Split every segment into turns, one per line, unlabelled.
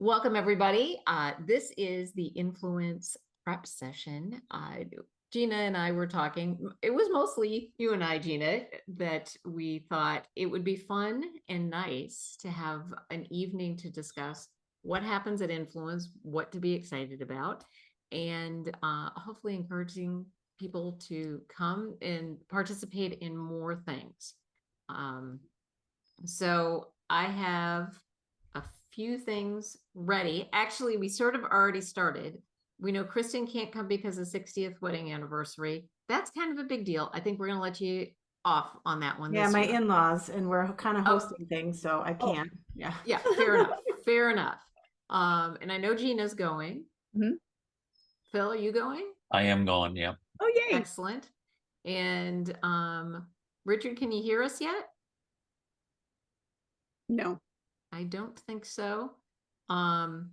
Welcome, everybody. This is the influence prep session. Gina and I were talking. It was mostly you and I, Gina, that we thought it would be fun and nice to have an evening to discuss what happens at Influence, what to be excited about, and hopefully encouraging people to come and participate in more things. So I have a few things ready. Actually, we sort of already started. We know Kristen can't come because of 60th wedding anniversary. That's kind of a big deal. I think we're going to let you off on that one
Yeah,
this
my
year.
in-laws, and we're kind of
Oh,
hosting things, so I
oh,
can't. Yeah.
yeah, fair enough. Fair enough. And I know Gina's going.
Mhm.
Phil, are you going?
I am going, yeah.
Oh, yay.
Excellent. And Richard, can you hear us yet?
No.
I don't think so. Um,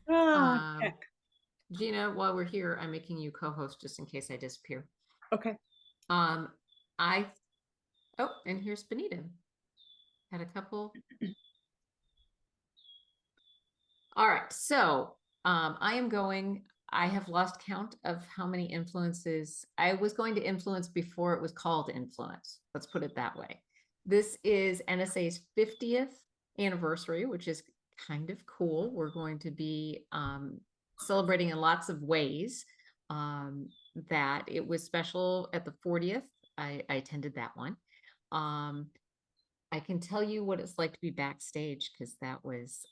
Oh,
um,
heck.
Gina, while we're here, I'm making you co-host just in case I disappear.
Okay.
Um, I, oh, and here's Benita. Had a couple. All right, so I am going. I have lost count of how many influences. I was going to influence before it was called influence. Let's put it that way. This is NSA's 50th anniversary, which is kind of cool. We're going to be celebrating in lots of ways. That it was special at the 40th. I attended that one. I can tell you what it's like to be backstage because that was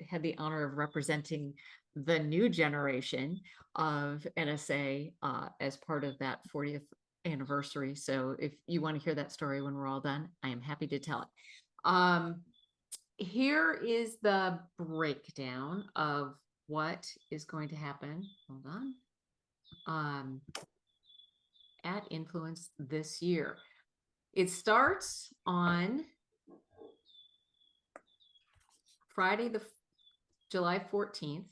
had the honor of representing the new generation of NSA as part of that 40th anniversary. So if you want to hear that story when we're all done, I am happy to tell it. Here is the breakdown of what is going to happen. Hold on. At Influence this year. It starts on Friday, July 14th.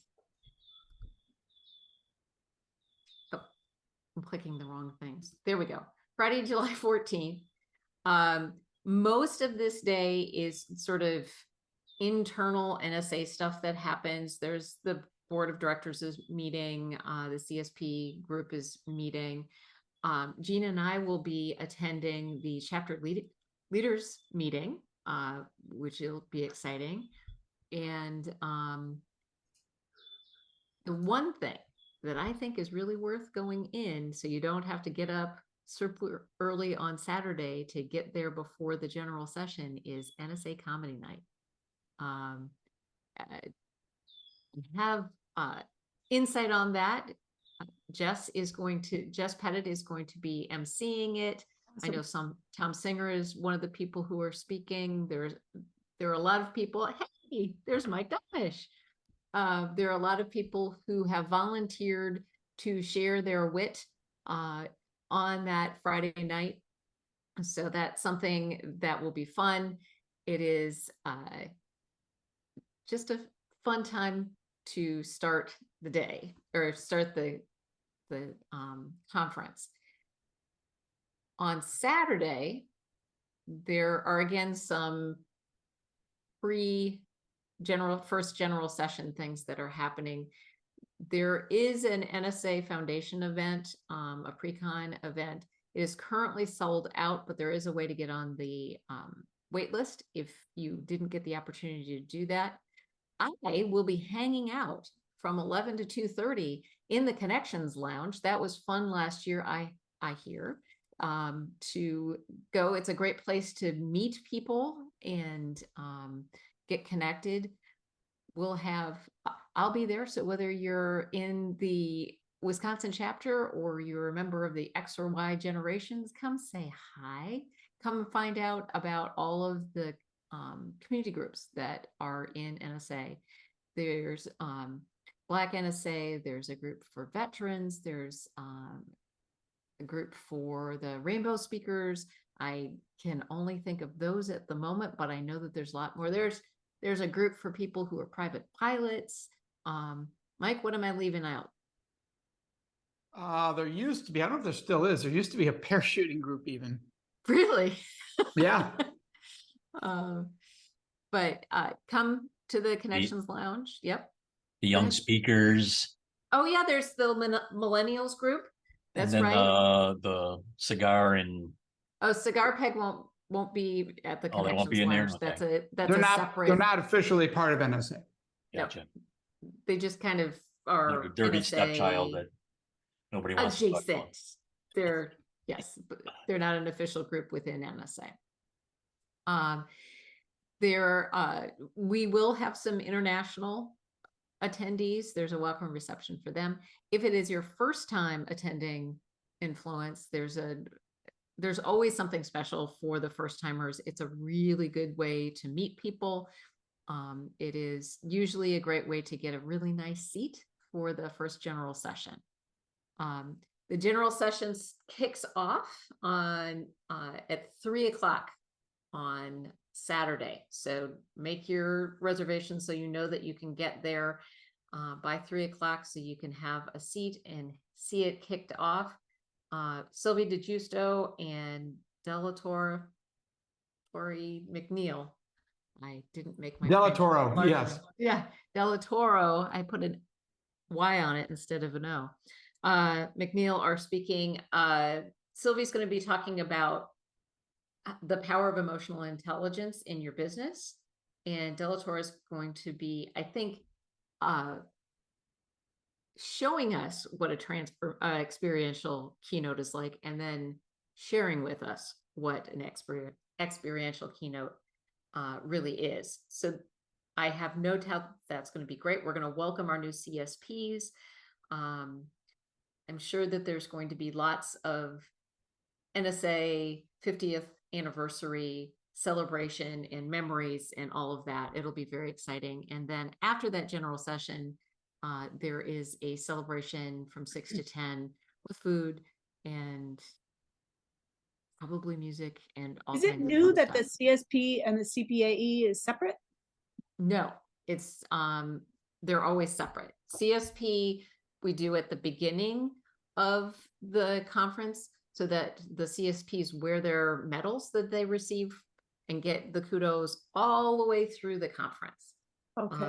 Oh, I'm clicking the wrong things. There we go. Friday, July 14th. Most of this day is sort of internal NSA stuff that happens. There's the board of directors is meeting. The CSP group is meeting. Gina and I will be attending the chapter leaders meeting, which will be exciting. And the one thing that I think is really worth going in, so you don't have to get up super early on Saturday to get there before the general session, is NSA Comedy Night. Have insight on that. Jess Pettit is going to be emceeing it.
Awesome.
I know Tom Singer is one of the people who are speaking. There are a lot of people. Hey, there's Mike Damish. There are a lot of people who have volunteered to share their wit on that Friday night. So that's something that will be fun. It is just a fun time to start the day or start the conference. On Saturday, there are again some first general session things that are happening. There is an NSA Foundation event, a pre-con event. It is currently sold out, but there is a way to get on the wait list if you didn't get the opportunity to do that. I will be hanging out from 11 to 2:30 in the Connections Lounge. That was fun last year, I hear, to go. It's a great place to meet people and get connected. I'll be there. So whether you're in the Wisconsin chapter or you're a member of the X or Y generations, come say hi. Come find out about all of the community groups that are in NSA. There's Black NSA, there's a group for veterans, there's a group for the Rainbow Speakers. I can only think of those at the moment, but I know that there's a lot more. There's a group for people who are private pilots. Mike, what am I leaving out?
There used to be, I don't know if there still is, there used to be a parachuting group even.
Really?
Yeah.
but come to the Connections Lounge. Yep.
The
Go
young
ahead.
speakers,
Oh yeah, there's the millennials group.
and
That's
then
right.
the cigar and
Oh, Cigar Peg won't be at the
Oh, they won't
Connections
be in there?
Lounge. That's
Okay.
a
They're
a
not,
separate.
they're not officially part of NSA.
No.
gotcha.
They just kind of
Like
are
a dirty
NSA
stepchild that nobody wants to talk
adjacent.
about.
They're yes, but they're not an official group within NSA. We will have some international attendees. There's a welcome reception for them. If it is your first time attending Influence, there's always something special for the first timers. It's a really good way to meet people. It is usually a great way to get a really nice seat for the first general session. The general session kicks off on at 3:00 on Saturday. So make your reservation so you know that you can get there by 3:00 so you can have a seat and see it kicked off. Sylvie DeGiusto and Tori McNeil. I didn't make my
Della
French
Toro,
larger.
yes.
Yeah, Della Toro. I put an Y on it instead of an O. McNeil are speaking. Sylvie's going to be talking about the power of emotional intelligence in your business, and Della Toro is going to be, I think, showing us what a experiential keynote is like, and then sharing with us what an experiential keynote really is. So I have no doubt that's going to be great. We're going to welcome our new CSPs. I'm sure that there's going to be lots of NSA 50th anniversary celebration and memories and all of that. It'll be very exciting. And then after that general session, there is a celebration from 6 to 10 with food and probably music and all
Is it
kinds of
new
fun
that the
stuff.
CSP and the CPAE is separate?
No, it's they're always separate. CSP we do at the beginning of the conference so that the CSPs wear their medals that they receive and get the kudos all the way through the conference.
Okay.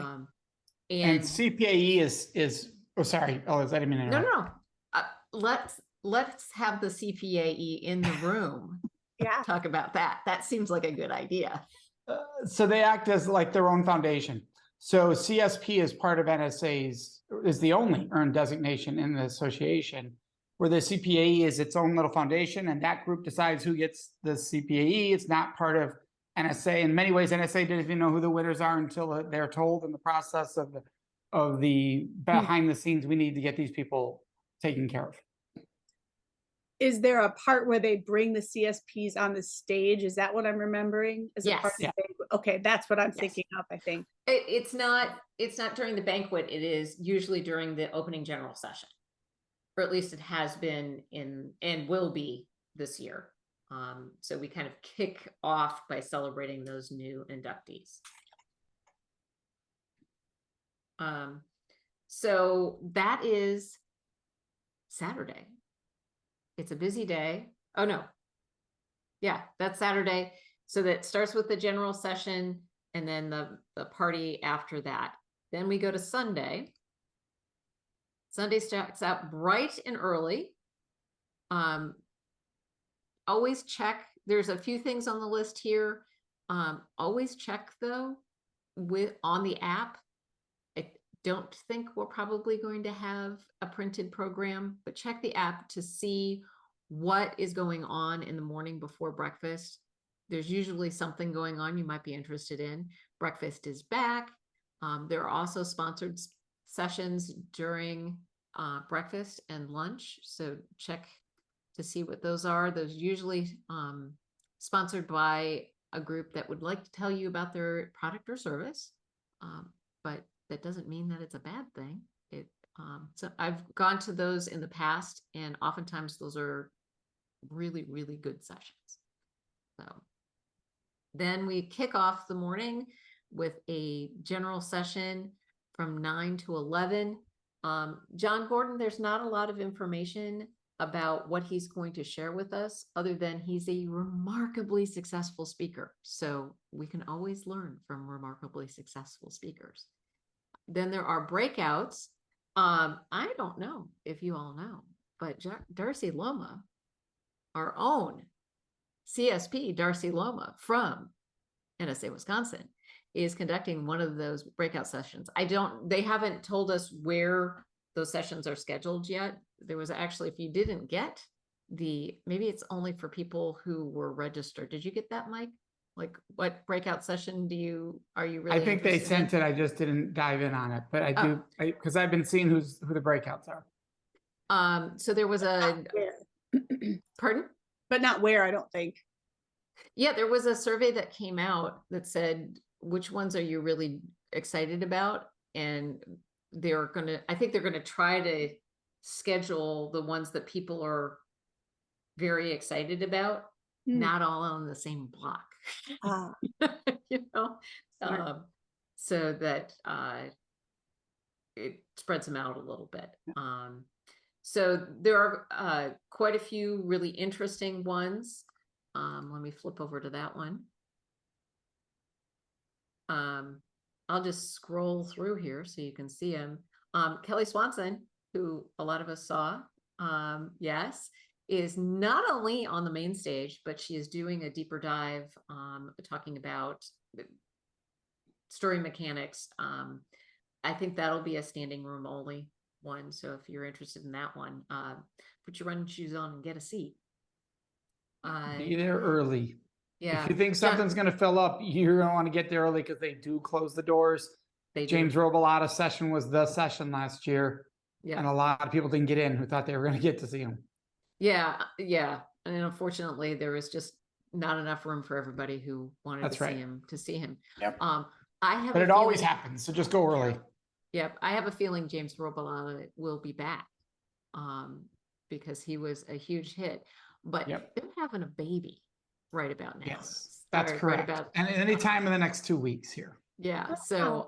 And CPAE is, oh, sorry. Oh, I didn't mean to
no,
interrupt.
no. Let's have the CPAE in the room.
Yeah.
Talk about that. That seems like a good idea.
So they act as like their own foundation. So CSP is part of NSA's, is the only earned designation in the association, where the CPAE is its own little foundation, and that group decides who gets the CPAE. It's not part of NSA. In many ways, NSA doesn't even know who the winners are until they're told in the process of the behind the scenes. We need to get these people taken care of.
Is there a part where they bring the CSPs on the stage? Is that what I'm remembering? As a part of
Yes.
the banquet? Okay, that's what I'm
Yes.
thinking of, I think.
It's not during the banquet. It is usually during the opening general session, or at least it has been and will be this year. So we kind of kick off by celebrating those new inductees. So that is Saturday. It's a busy day. Oh no. Yeah, that's Saturday. So that starts with the general session and then the party after that. Then we go to Sunday. Sunday starts out bright and early. Always check. There's a few things on the list here. Always check though on the app. I don't think we're probably going to have a printed program, but check the app to see what is going on in the morning before breakfast. There's usually something going on you might be interested in. Breakfast is back. There are also sponsored sessions during breakfast and lunch. So check to see what those are. Those usually sponsored by a group that would like to tell you about their product or service. But that doesn't mean that it's a bad thing. So I've gone to those in the past, and oftentimes those are really, really good sessions. So then we kick off the morning with a general session from 9 to 11. John Gordon, there's not a lot of information about what he's going to share with us, other than he's a remarkably successful speaker. So we can always learn from remarkably successful speakers. Then there are breakouts. I don't know if you all know, but Darcy Loma, our own CSP, Darcy Loma from NSA Wisconsin, is conducting one of those breakout sessions. They haven't told us where those sessions are scheduled yet. There was actually, if you didn't get maybe it's only for people who were registered. Did you get that, Mike? Like, what breakout session are you really
I think they
interested in?
sent it. I just didn't dive in on it, but I do, because I've been seeing who the breakouts are.
So there was a,
Where?
pardon?
But not where, I don't think.
Yeah, there was a survey that came out that said, which ones are you really excited about? And I think they're gonna try to schedule the ones that people are very excited about, not all on the same block.
Ah,
You know,
Smart.
so that it spreads them out a little bit. So there are quite a few really interesting ones. Let me flip over to that one. I'll just scroll through here so you can see them. Kelly Swanson, who a lot of us saw, yes, is not only on the main stage, but she is doing a deeper dive, talking about story mechanics. I think that'll be a standing room only one. So if you're interested in that one, put your running shoes on and get a seat.
Be there early.
Yeah.
If you think something's going to fill up, you're going to want to get there early because they do close the doors.
They do.
James Robillata's session was the session last year.
Yeah.
And a lot of people didn't get in who thought they were going to get to see him.
Yeah. And unfortunately, there was just not enough room for everybody who wanted
That's
to
right.
see him.
Yep.
But
it always happens, so just go early.
Yep. I have a feeling James Robillata will be back, because he was a huge hit. But they're having a baby right about now.
Yes, that's correct.
Right about,
and any time in the next 2 weeks here.
yeah. So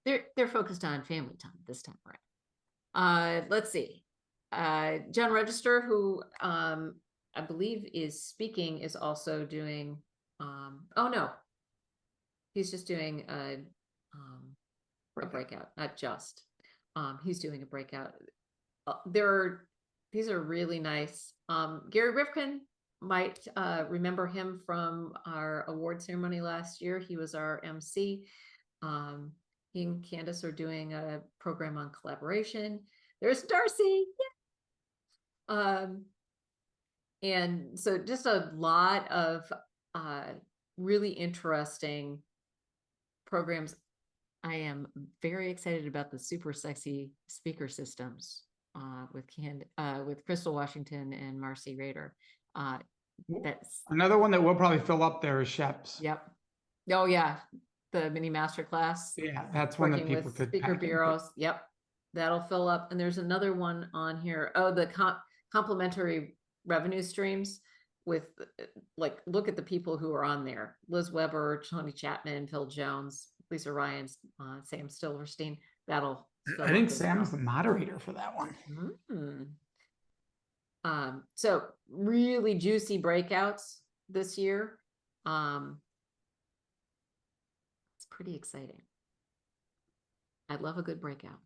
they're focused on family time this time around. Let's see. John Register, who I believe is speaking, is also doing oh no, he's just doing a breakout, not just. He's doing a breakout. These are really nice. Gary Rifkin, might remember him from our award ceremony last year. He was our MC. He and Candace are doing a program on collaboration. There's Darcy. Yeah. And so just a lot of really interesting programs. I am very excited about the super sexy speaker systems with Crystal Washington and Marcy Rader. That's
another one that will probably fill up there is Shep's.
Yep. Oh yeah, the mini masterclass.
Yeah, that's one that people could
speaker bureaus. Yep, that'll fill up. And there's another one on here. Oh, the complementary revenue streams with look at the people who are on there: Liz Weber, Tony Chapman, Phil Jones, Lisa Ryan, Sam Silverstein. That'll.
I think Sam's the moderator for that one.
So really juicy breakouts this year. It's pretty exciting. I love a good breakout.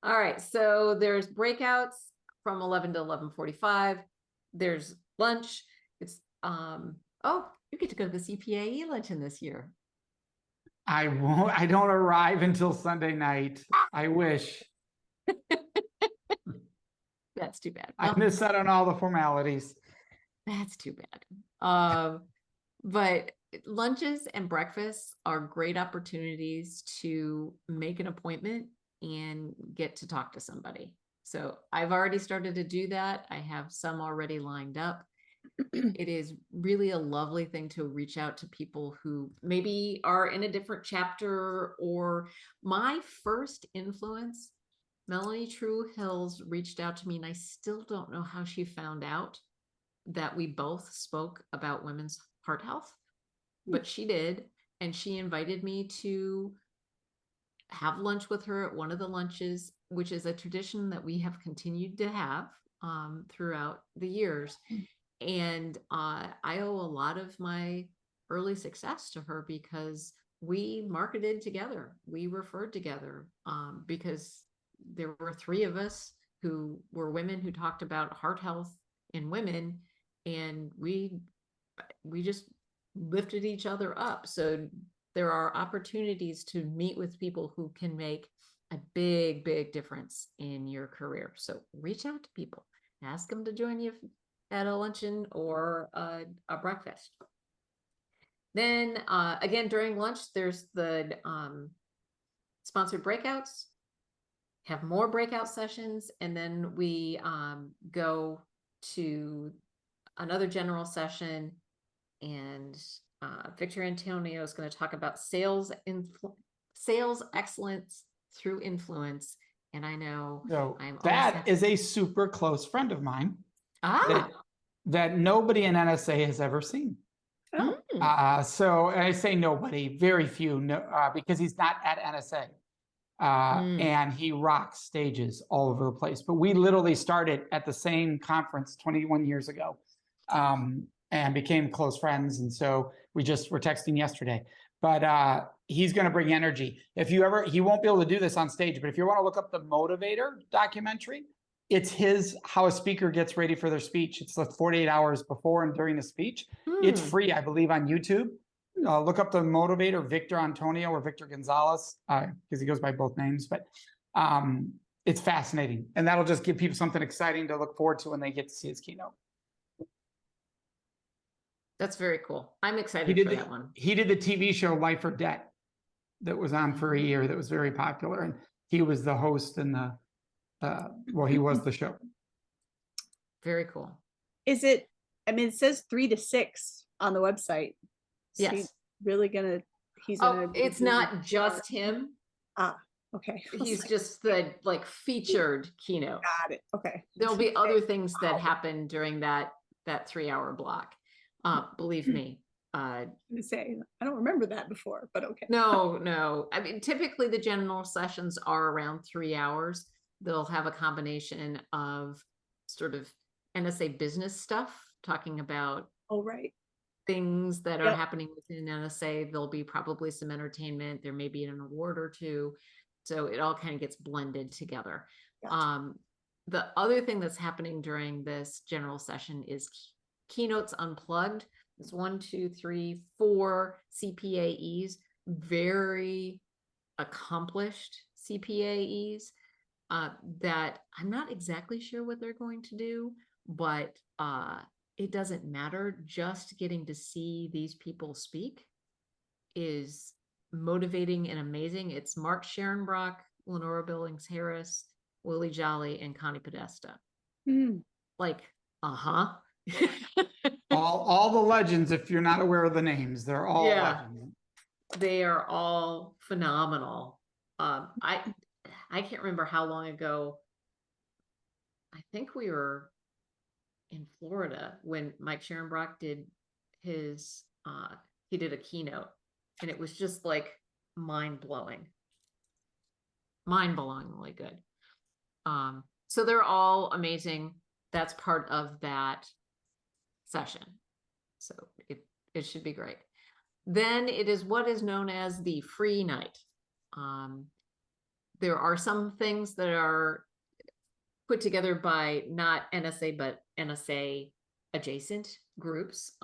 All right, so there's breakouts from 11 to 11:45. There's lunch. It's oh, you get to go to the CPAE luncheon this year.
I won't. I don't arrive until Sunday night. I wish.
That's too bad.
I missed out on all the formalities.
That's too bad. But lunches and breakfasts are great opportunities to make an appointment and get to talk to somebody. So I've already started to do that. I have some already lined up. It is really a lovely thing to reach out to people who maybe are in a different chapter. Or my first influence, Melanie True Hills, reached out to me, and I still don't know how she found out that we both spoke about women's heart health, but she did. And she invited me to have lunch with her at one of the lunches, which is a tradition that we have continued to have throughout the years. And I owe a lot of my early success to her because we marketed together, we referred together, because there were 3 of us who were women who talked about heart health in women, and we just lifted each other up. So there are opportunities to meet with people who can make a big, big difference in your career. So reach out to people, ask them to join you at a luncheon or a breakfast. Then again, during lunch, there's the sponsored breakouts, have more breakout sessions, and then we go to another general session, and Victor Antonio is going to talk about sales excellence through influence. And I know
So
I'm
that is a super close friend of mine that nobody in NSA has ever seen.
Oh.
So I say nobody, very few, because he's not at NSA. And he rocks stages all over the place. But we literally started at the same conference 21 years ago, and became close friends. And so we just were texting yesterday. But he's going to bring energy. If you ever, he won't be able to do this on stage, but if you want to look up the Motivator documentary, it's his how a speaker gets ready for their speech. It's like 48 hours before and during the speech. It's free, I believe, on YouTube. Look up the Motivator, Victor Antonio or Victor Gonzalez, because he goes by both names. But it's fascinating, and that'll just give people something exciting to look forward to when they get to see his keynote.
That's very cool. I'm excited for that one.
He did the TV show Life or Debt that was on for a year that was very popular, and he was the host and the well, he was the show.
Very cool.
Is it, I mean, it says 3 to 6 on the website. So
Yes.
he's really gonna,
It's not just him.
Okay.
He's just the featured keynote.
Got it. Okay.
There'll be other things that happen during that 3-hour block. Believe me.
I say, I don't remember that before, but okay.
No. I mean, typically the general sessions are around 3 hours. They'll have a combination of sort of NSA business stuff, talking about things that are happening within NSA. There'll be probably some entertainment. There may be an award or two. So it all kind of gets blended together. Gotcha. The other thing that's happening during this general session is Keynotes Unplugged. It's 1, 2, 3, 4 CPAEs, very accomplished CPAEs that I'm not exactly sure what they're going to do, but it doesn't matter. Just getting to see these people speak is motivating and amazing. It's Mark Scherenbrock, Lenora Billings Harris, Willie Jolly, and Connie Podesta.
all the legends. If you're not aware of the names, they're all legends.
They are all phenomenal. I can't remember how long ago. I think we were in Florida when Mike Scherenbrock did his he did a keynote, and it was just mind-blowingly good. So they're all amazing. That's part of that session. So it should be great. Then it is what is known as the free night. There are some things that are put together by not NSA, but NSA adjacent groups.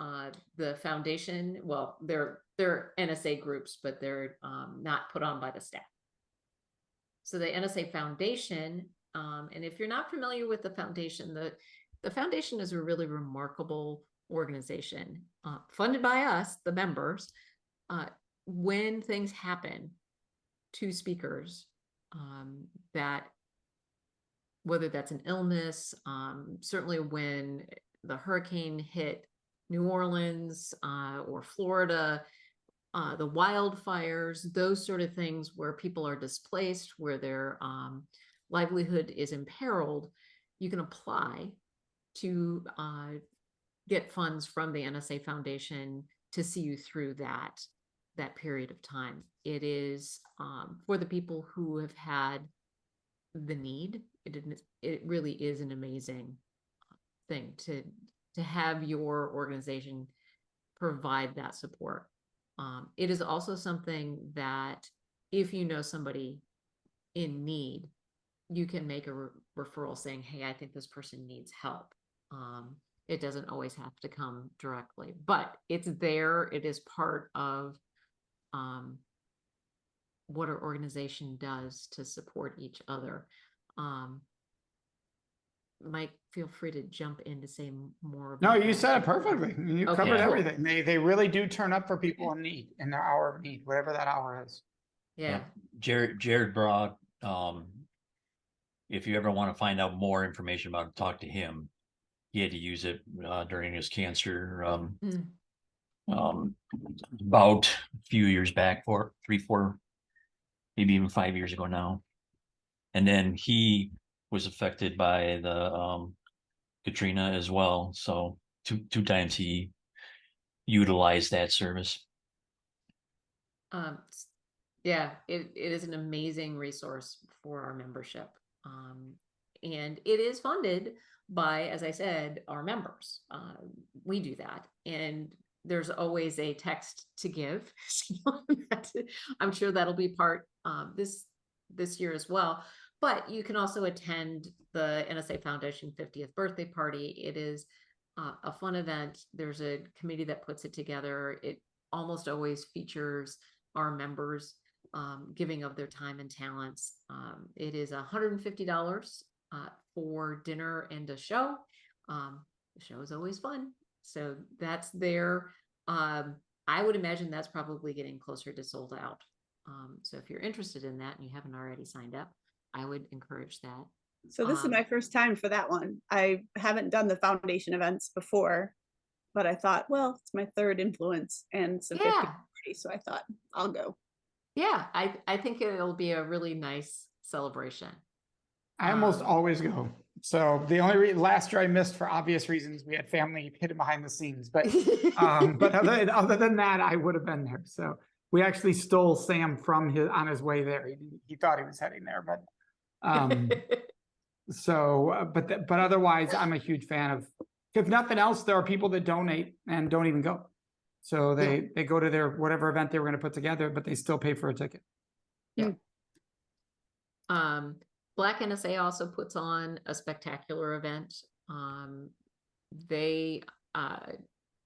The foundation, well, they're NSA groups, but they're not put on by the staff. So the NSA Foundation, and if you're not familiar with the foundation, the foundation is a really remarkable organization, funded by us, the members. When things happen to speakers, that whether that's an illness, certainly when the hurricane hit New Orleans or Florida, the wildfires, those sort of things where people are displaced, where their livelihood is imperiled, you can apply to get funds from the NSA Foundation to see you through that that period of time. It is for the people who have had the need. It really is an amazing thing to have your organization provide that support. It is also something that if you know somebody in need, you can make a referral saying, hey, I think this person needs help. It doesn't always have to come directly, but it's there. It is part of what our organization does to support each other. Mike, feel free to jump in to say more
No,
about
you
that.
said it perfectly. You
Okay,
covered
cool.
everything. They really do turn up for people in need, in their hour of need, whatever that hour is.
Yeah.
Jared brought, if you ever want to find out more information about it, talk to him. He had to use it during his cancer about a few years back, 3, 4, maybe even 5 years ago now. And then he was affected by the Katrina as well. So two times he utilized that service.
Yeah, it is an amazing resource for our membership. And it is funded by, as I said, our members. We do that. And there's always a text to give. I'm sure that'll be part this year as well. But you can also attend the NSA Foundation 50th birthday party. It is a fun event. There's a committee that puts it together. It almost always features our members giving of their time and talents. It is $150 for dinner and a show. The show is always fun. So that's there. I would imagine that's probably getting closer to sold out. So if you're interested in that and you haven't already signed up, I would encourage that.
So this is my first time for that one. I haven't done the foundation events before, but I thought, well, it's my third influence and some 50 party, so I thought I'll go.
Yeah, I think it'll be a really nice celebration.
I almost always go. So the only last year I missed for obvious reasons, we had family hidden behind the scenes, but other than that, I would have been there. So we actually stole Sam from on his way there. He thought he was heading there, but but otherwise, I'm a huge fan of. If nothing else, there are people that donate and don't even go. So they go to their whatever event they were going to put together, but they still pay for a ticket.
Yeah. Black NSA also puts on a spectacular event. I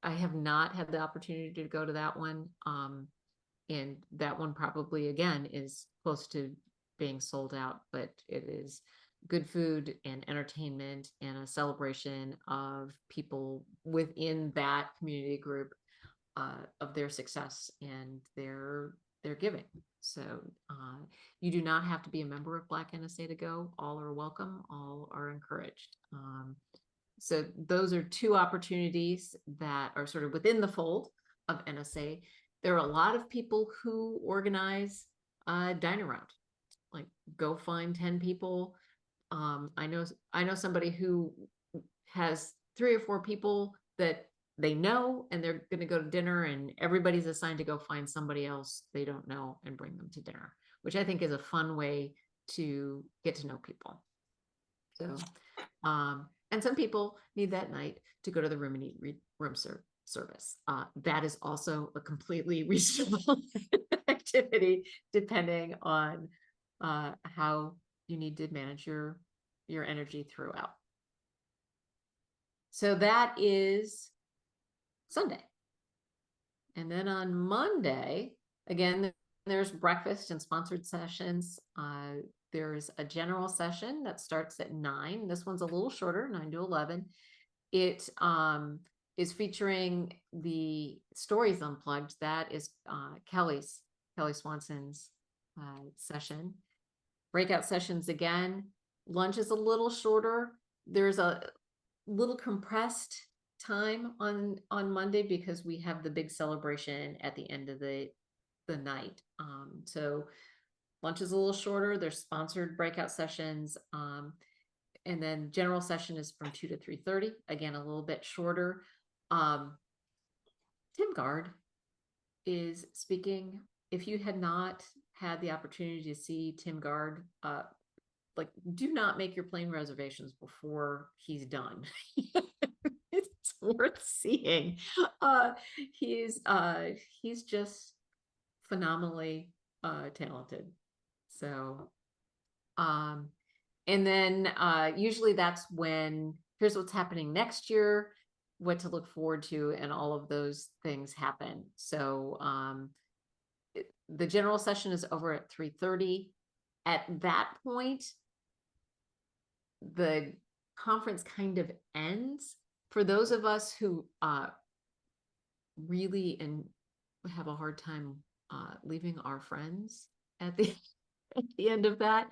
have not had the opportunity to go to that one. And that one probably again is close to being sold out, but it is good food and entertainment and a celebration of people within that community group of their success and their giving. So you do not have to be a member of Black NSA to go. All are welcome. All are encouraged. So those are two opportunities that are sort of within the fold of NSA. There are a lot of people who organize dine around, like go find 10 people. I know somebody who has 3 or 4 people that they know, and they're going to go to dinner, and everybody's assigned to go find somebody else they don't know and bring them to dinner, which I think is a fun way to get to know people. So, and some people need that night to go to the room and eat room service. That is also a completely reasonable activity, depending on how you need to manage your energy throughout. So that is Sunday. And then on Monday, again, there's breakfast and sponsored sessions. There's a general session that starts at 9. This one's a little shorter, 9 to 11. It is featuring the Stories Unplugged. That is Kelly Swanson's session. Breakout sessions again. Lunch is a little shorter. There's a little compressed time on Monday because we have the big celebration at the end of the night. So lunch is a little shorter. There's sponsored breakout sessions. And then general session is from 2 to 3:30. Again, a little bit shorter. Tim Gard, is speaking. If you had not had the opportunity to see Tim Gard, like, do not make your plane reservations before he's done. It's worth seeing. He's just phenomenally talented. So, and then usually that's when here's what's happening next year, what to look forward to, and all of those things happen. So the general session is over at 3:30. At that point, the conference kind of ends. For those of us who really and have a hard time leaving our friends at the at the end of that,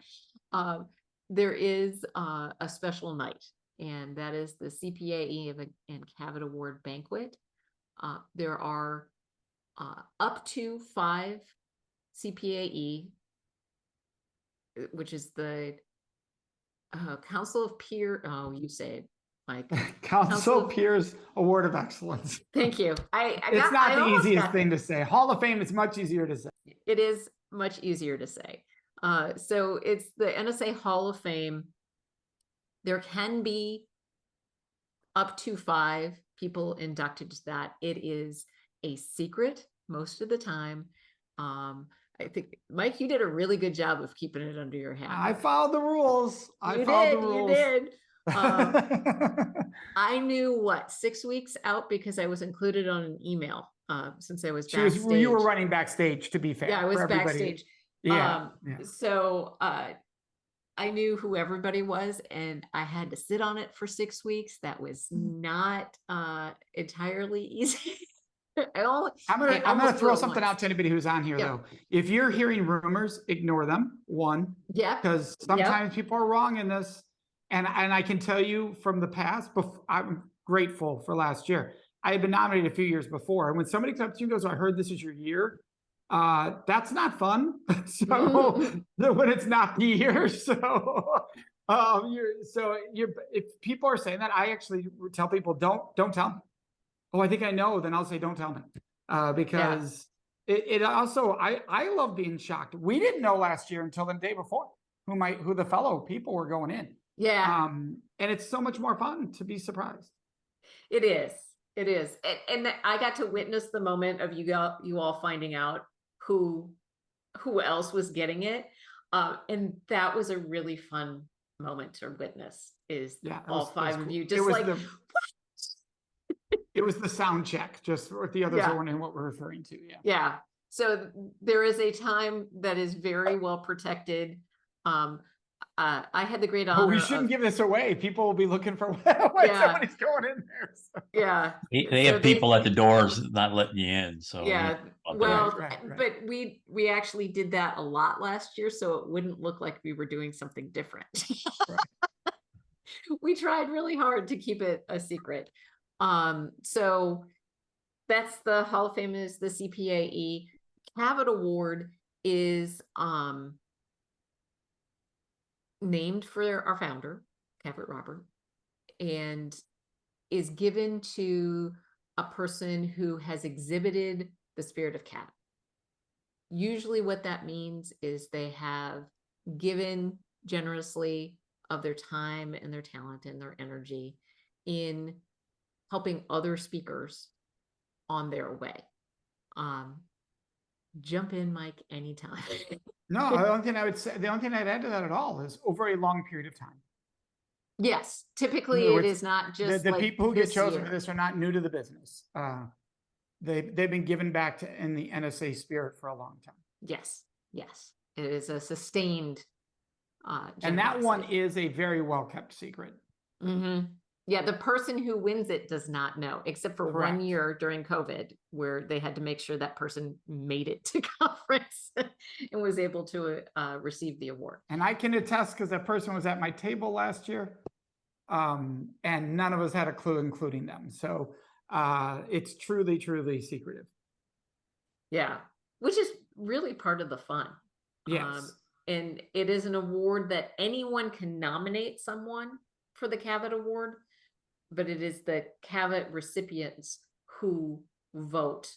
there is a special night, and that is the CPAE and Cavett Award banquet. There are up to 5 CPAE, which is the Council of Peer. Oh, you say it, Mike.
Council of Peers Award of Excellence.
Thank you.
It's not the easiest thing to say. Hall of Fame is much easier to say.
It is much easier to say. So it's the NSA Hall of Fame. There can be up to 5 people inducted to that. It is a secret most of the time. I think, Mike, you did a really good job of keeping it under your hat.
I followed the rules.
You did. I knew 6 weeks out because I was included on an email since I was backstage.
You were running backstage, to be fair.
Yeah, I was backstage.
Yeah.
So I knew who everybody was, and I had to sit on it for 6 weeks. That was not entirely easy.
I'm gonna throw something out to anybody who's on here, though. If you're hearing rumors, ignore them. One, because sometimes people are wrong in this, and I can tell you from the past. I'm grateful for last year. I had been nominated a few years before, and when somebody comes up to you and goes, "I heard this is your year," that's not fun. So when it's not the year, if people are saying that, I actually tell people, don't tell me. Oh, I think I know. Then I'll say, don't tell me, because it also, I love being shocked. We didn't know last year until the day before who the fellow people were going in.
Yeah.
And it's so much more fun to be surprised.
It is. It is. And I got to witness the moment of you all finding out who else was getting it. And that was a really fun moment to witness, is all 5 of you just like,
it was the sound check, just what the others are wondering what we're referring to.
Yeah. So there is a time that is very well protected. I had the great honor.
We shouldn't give this away. People will be looking for when somebody's going in there. So.
Yeah.
They have people at the doors not letting you in. So
well, but we actually did that a lot last year, so it wouldn't look like we were doing something different. We tried really hard to keep it a secret. So that's the Hall of Fame, is the CPAE. Cavett Award is named for our founder, Cavett Robert, and is given to a person who has exhibited the spirit of Cavett. Usually what that means is they have given generously of their time and their talent and their energy in helping other speakers on their way. Jump in, Mike, anytime.
No, the only thing I'd add to that at all is over a long period of time.
Yes, typically it is not just
the people who get chosen for this are not new to the business. They've been given back in the NSA spirit for a long time.
Yes, it is a sustained.
And that one is a very well kept secret.
Yeah, the person who wins it does not know, except for
Correct.
1 year during COVID, where they had to make sure that person made it to conference and was able to receive the award. And
I can attest, because that person was at my table last year, and none of us had a clue, including them. So it's truly, truly secretive.
Yeah, which is really part of the fun.
Yes.
And it is an award that anyone can nominate someone for the Cavett Award, but it is the Cavett recipients who vote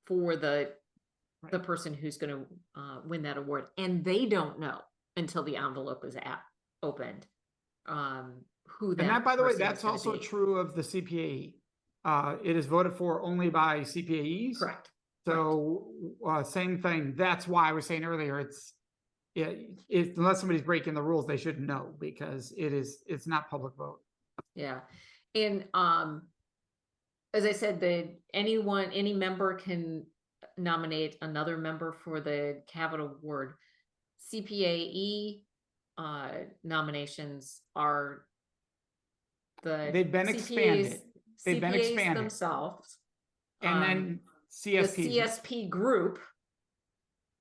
for the
Right.
person who's going to win that award, and they don't know until the envelope is opened who that
And that, by the way,
person is
that's
gonna
also
be.
true of the CPAE. It is voted for only by CPAEs.
Correct.
So same thing. That's why I was saying earlier, unless somebody's breaking the rules, they shouldn't know, because it's not public vote.
Yeah. And as I said, any member can nominate another member for the Capital Award. CPAE nominations are
They've been expanded. They've been
CPAs
expanded.
themselves,
And then
the
CSPs.
CSP group,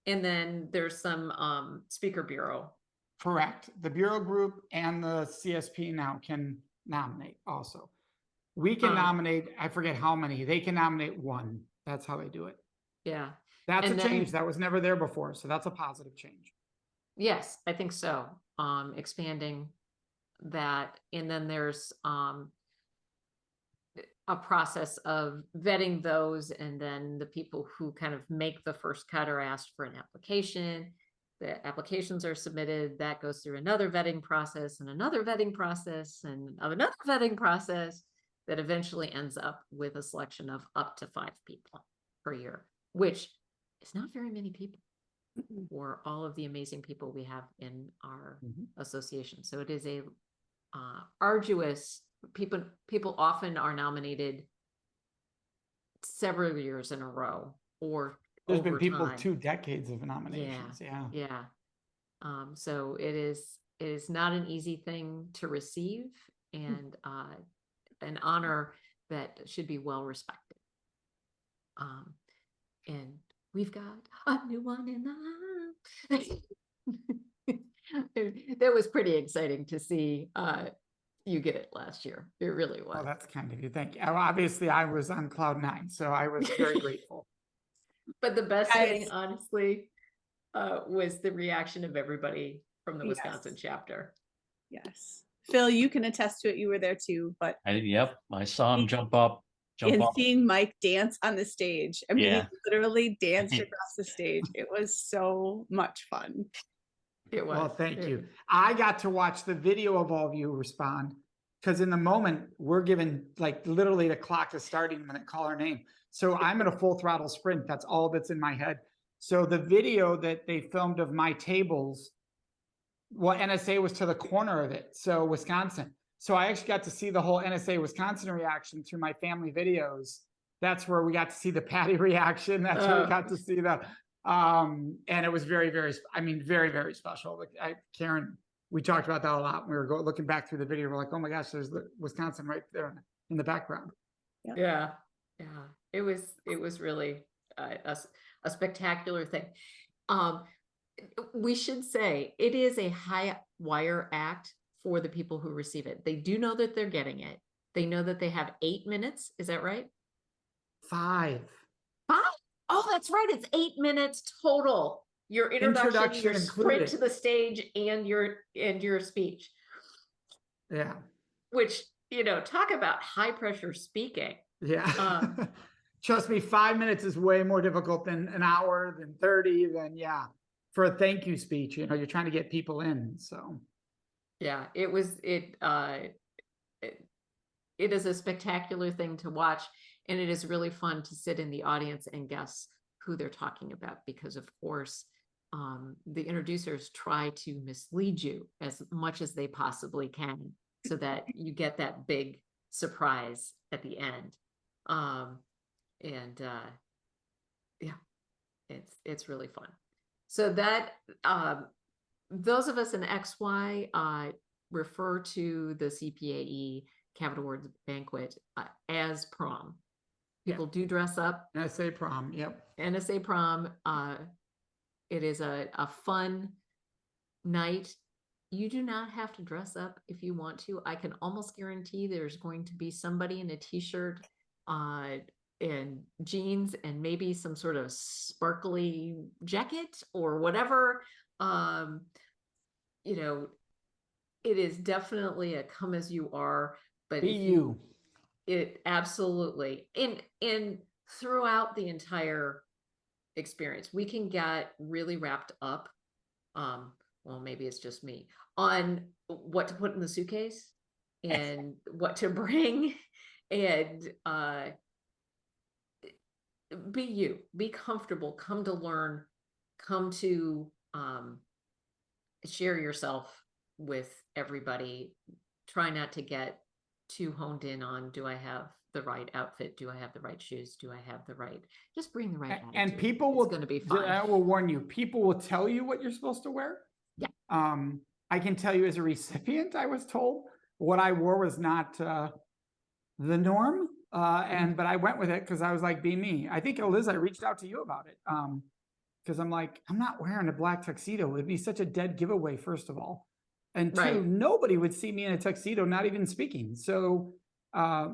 and then there's some speaker bureau.
Correct. The Bureau Group and the CSP now can nominate also. We can nominate, I forget how many, they can nominate one. That's how they do it.
Yeah.
That's
And
a
then-
change. That was never there before. So that's a positive change.
Yes, I think so. Expanding that. And then there's a process of vetting those, and then the people who kind of make the first cut are asked for an application. The applications are submitted, that goes through another vetting process and another vetting process and another vetting process that eventually ends up with a selection of up to 5 people per year, which is not very many people for all of the amazing people we have in our association. So it is a arduous, people often are nominated several years in a row, or
There's been
over
people
time.
2 decades of nominations.
Yeah. So it is not an easy thing to receive, and an honor that should be well respected. And we've got a new one in the that was pretty exciting to see you get it last year. It really was.
Oh, that's kind of you. Thank you. Obviously, I was on cloud 9, so I was very grateful.
But the best
Yes.
thing, honestly, was the reaction of everybody from the
Yes.
Wisconsin chapter.
Yes. Phil, you can attest to it. You were there too, but
Yep, I saw him jump up.
and seeing Mike dance on the stage. I mean,
Yeah.
he literally danced across the stage. It was so much fun.
It was.
Well, thank you. I got to watch the video of all of you respond, because in the moment we're given, like, literally the clock is starting when they call our name. So I'm in a full throttle sprint. That's all that's in my head. So the video that they filmed of my tables, well, NSA was to the corner of it. So Wisconsin. So I actually got to see the whole NSA Wisconsin reaction through my family videos. That's where we got to see the Patty reaction. That's where we got to see the, and it was very, very, I mean, very, very special. Like Karen, we talked about that a lot. We were looking back through the video. We're like, oh my gosh, there's the Wisconsin right there in the background.
Yeah. It was really a spectacular thing. We should say it is a high wire act for the people who receive it. They do know that they're getting it. They know that they have 8 minutes. Is that right?
5.
5? Oh, that's right. It's 8 minutes total. Your introduction, your sprint to the stage, and your speech.
Yeah.
Which, talk about high pressure speaking.
Yeah. Trust me, 5 minutes is way more difficult than an hour, than 30, for a thank you speech. You're trying to get people in. So
yeah, it is a spectacular thing to watch, and it is really fun to sit in the audience and guess who they're talking about, because of course the introducers try to mislead you as much as they possibly can, so that you get that big surprise at the end. It's really fun. So that those of us in XY refer to the CPAE Capital Awards Banquet as prom. People do dress up.
NSA prom, yep.
NSA prom. It is a fun night. You do not have to dress up if you want to. I can almost guarantee there's going to be somebody in a t-shirt and jeans and maybe some sort of sparkly jacket or whatever. It is definitely a come as you are, but
Be you.
It absolutely. And throughout the entire experience. We can get really wrapped up, well, maybe it's just me, on what to put in the suitcase and what to bring. And be you, be comfortable, come to learn, come to share yourself with everybody. Try not to get too honed in on, do I have the right outfit? Do I have the right shoes? Do I have the right, just bring the right
And
attitude.
people
It's
will,
going to be
I
fine.
will warn you, people will tell you what you're supposed to wear.
Yeah.
I can tell you as a recipient, I was told what I wore was not the norm. But I went with it because I was like, be me. I think, Liz, I reached out to you about it. Because I'm like, I'm not wearing a black tuxedo. It'd be such a dead giveaway, first of all. And two,
Right.
nobody would see me in a tuxedo, not even speaking. So
I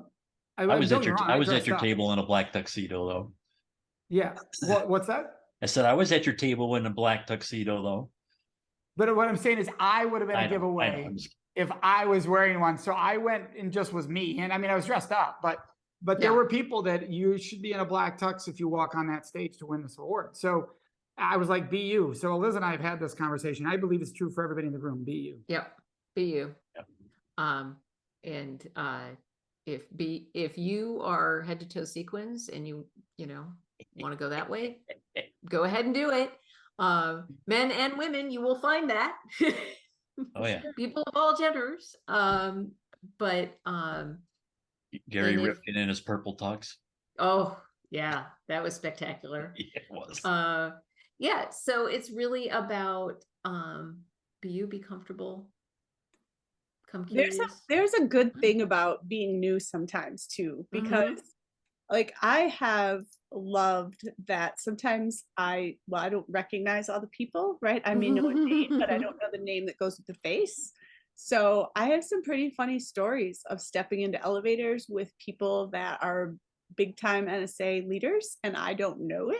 was
don't
at
get me
your
wrong,
I was at
dressed
your
up.
table in a black tuxedo though.
Yeah. What's that?
I said I was at your table in a black tuxedo though.
But what I'm saying is I would have been
I
a
know,
giveaway
I'm just-
if I was wearing one. So I went and just was me. And I mean, I was dressed up, but there
Yeah.
were people that you should be in a black tux if you walk on that stage to win this award. So I was like, be you. So Liz and I have had this conversation. I believe it's true for everybody in the room. Be you.
Yep. Be you.
Yep.
And if you are head to toe sequins and you want to go that way, go ahead and do it. Men and women, you will find that.
Oh yeah.
People of all genders. But
Gary
and if-
Ripken in his purple tux.
oh yeah, that was spectacular.
Yeah, it was.
Yeah, so it's really about be you, be comfortable, come curious.
There's a good thing about being new sometimes too, because like I have loved that sometimes I don't recognize all the people, right? I may know a name, but I don't know the name that goes with the face. So I have some pretty funny stories of stepping into elevators with people that are big time NSA leaders and I don't know it.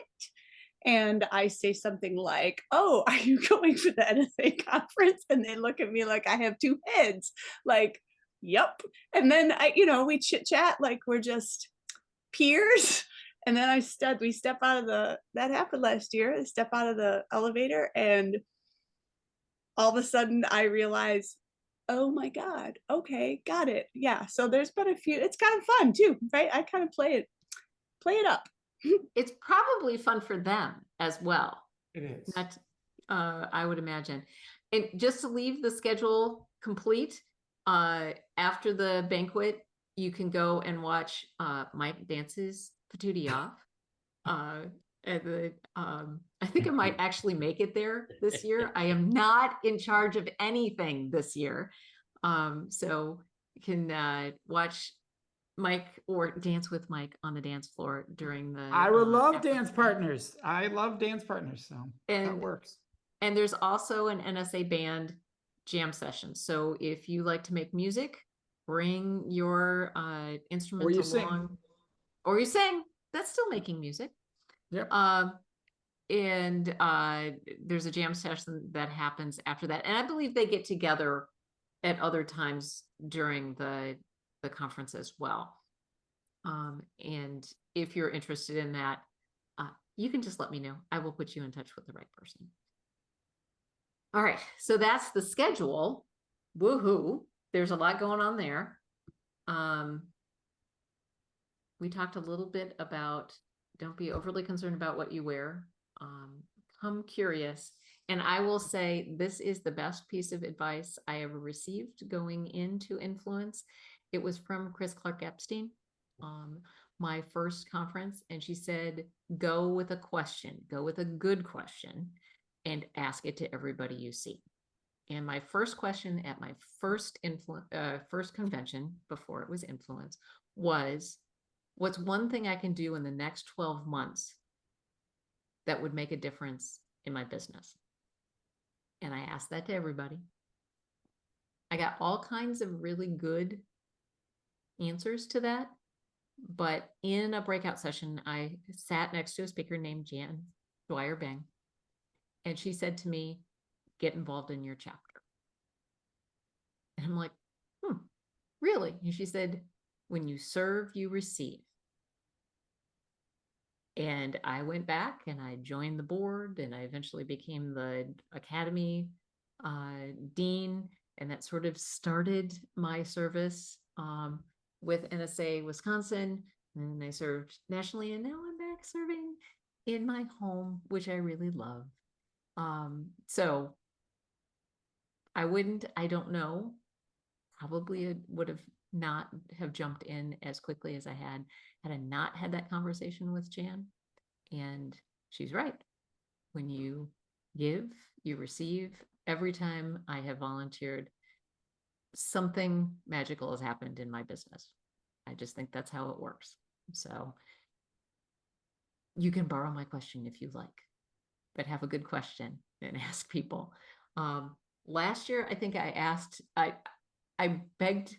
And I say something like, oh, are you going to the NSA conference? And they look at me like I have two heads. Like, yep. And then we chit chat like we're just peers. And then we step out of that happened last year. I step out of the elevator and all of a sudden I realize, oh my God, okay, got it. Yeah. So there's been a few, it's kind of fun too, right? I kind of play it up.
It's probably fun for them as well.
It is.
Not, I would imagine. And just to leave the schedule complete, after the banquet, you can go and watch Mike dances Patootie off. I think I might actually make it there this year. I am not in charge of anything this year. So you can watch Mike or dance with Mike on the dance floor during the
I would love
after-
dance partners. I love dance partners. So that
And-
works.
And there's also an NSA band jam session. So if you like to make music, bring your instruments
you sing.
along, or you sing. That's still making music.
Yep.
And there's a jam session that happens after that, and I believe they get together at other times during the conference as well. And if you're interested in that, you can just let me know. I will put you in touch with the right person. All right, so that's the schedule. Woohoo! There's a lot going on there. We talked a little bit about don't be overly concerned about what you wear. Come curious. And I will say this is the best piece of advice I ever received going into Influence. It was from Chris Clark Epstein, my first conference. And she said, go with a question, go with a good question and ask it to everybody you see. And my first question at my first convention before it was Influence was, what's one thing I can do in the next 12 months that would make a difference in my business? And I asked that to everybody. I got all kinds of really good answers to that. But in a breakout session, I sat next to a speaker named Jan Dwyer Bang. And she said to me, get involved in your chapter. And I'm like, really? And she said, when you serve, you receive. And I went back and I joined the board, and I eventually became the academy dean, and that sort of started my service with NSA Wisconsin. And then I served nationally, and now I'm back serving in my home, which I really love. So I don't know, probably it would have not have jumped in as quickly as I had I not had that conversation with Jan. And she's right. When you give, you receive. Every time I have volunteered, something magical has happened in my business. I just think that's how it works. So you can borrow my question if you like, but have a good question and ask people. Last year, I think I asked, I begged,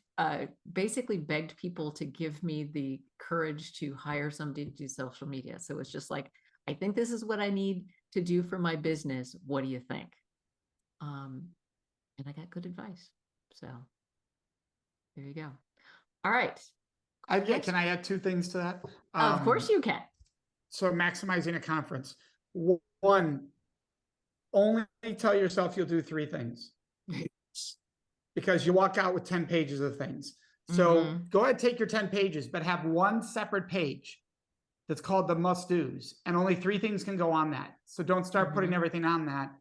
basically begged people to give me the courage to hire somebody to do social media. So it's just like, I think this is what I need to do for my business. What do you think? And I got good advice. So there you go. All right.
Can I add two things to that?
Of course you can.
So maximizing a conference. One, only tell yourself you'll do 3 things. Because you walk out with 10 pages of things. So go ahead, take your 10 pages, but have one separate page that's called the must do's, and only 3 things can go on that. So don't start putting everything on that.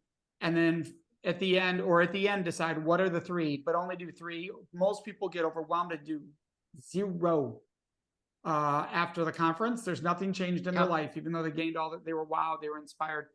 And then at the end, decide what are the 3, but only do 3. Most people get overwhelmed and do 0 after the conference. There's nothing changed in their life, even though they gained all that. They were wow, they were inspired.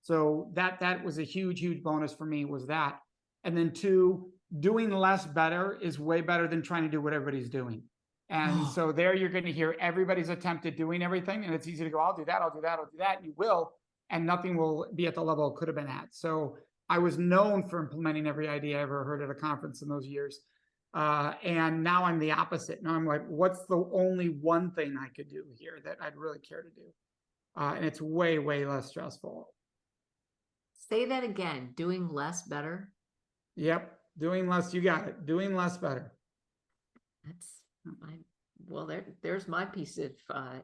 So that was a huge bonus for me, was that. And then 2, doing less better is way better than trying to do what everybody's doing. And so there you're going to hear everybody's attempt at doing everything. And it's easy to go, I'll do that, I'll do that, I'll do that. And you will, and nothing will be at the level it could have been at. So I was known for implementing every idea I ever heard at a conference in those years. And now I'm the opposite. Now I'm like, what's the only one thing I could do here that I'd really care to do? And it's way less stressful.
Say that again. Doing less better.
Yep. Doing less. You got it. Doing less better.
That's well, there's my piece of